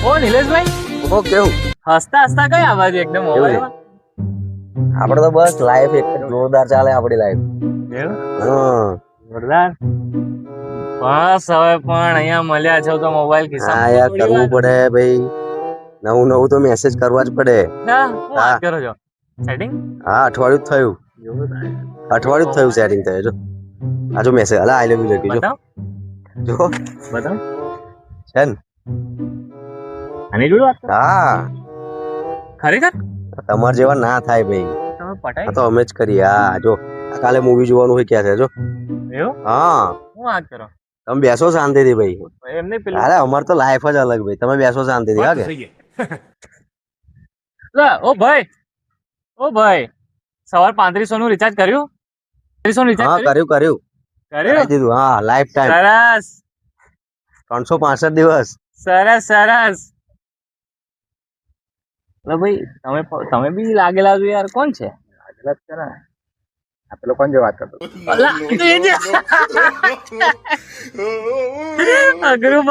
ઓ નિલેશભાઈ, ઓ કેવું હસતા હસતા કઈ આવાજ એકદમ મોબાઈલમાં? આપડે તો બસ લાઈફ એક જોરદાર ચાલે આપડી લાઈફ. એવું? હા જોરદાર. બસ હવે પણ અહીંયા મળ્યા છો તો મોબાઈલ હા ખિસ્સામાં યાર થોડી કરવું વાર. પડે ભાઈ, નવું નવું તો મેસેજ કરવા જ પડે. ના, શું વાત કરો છો? સેટિંગ? હા અઠવાડિયું જ થયું, અઠવાડિયું જ થયું સેટિંગ થયું. જો આ જો મેસેજ અલા આઈ લવ યુ લખ્યું બતાવ જો બતાવ. છે ને. આની જોડે વાત કરો? હા ખરેખર? તમાર જેવા ના થાય ભાઈ, તમે આ પટાઈ તો અમે જ કરીએ. હા જો આ કાલે મૂવી જોવાનું હોય ક્યાં છે જો. એવું? હા શું વાત કરો? તમે બેસો શાંતિથી ભાઈ. એમ નહીં પેલું. અરે અમાર તો લાઈફ જ અલગ ભાઈ, તમે બેસો શાંતિથી. હા કે ઓ ભાઈ, ઓ ભાઈ, સવાર 3500 નું રિચાર્જ કર્યું? 3500 નું રિચાર્જ હા કર્યું? કર્યું કરાવી દીધું. હા લાઈફ ટાઈમ સરસ 365 દિવસ. સરસ સરસ. એટલે ભાઈ તમે બી લાગેલા છો યાર. કોણ છે? લાગેલા જ છે ને. આ પેલો કોણ જે વાત કરતો? અલા, એ તો એ જ. અઘરું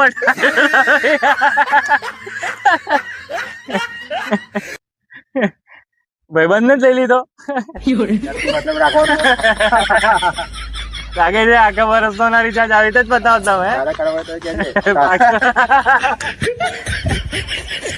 ભાઈબંધ ને જ લઈ લીધો. મતલબ રાખો ને. લાગે છે આખા વર્ષ નો રિચાર્જ આવી રીતે જ બતાવતા તમે.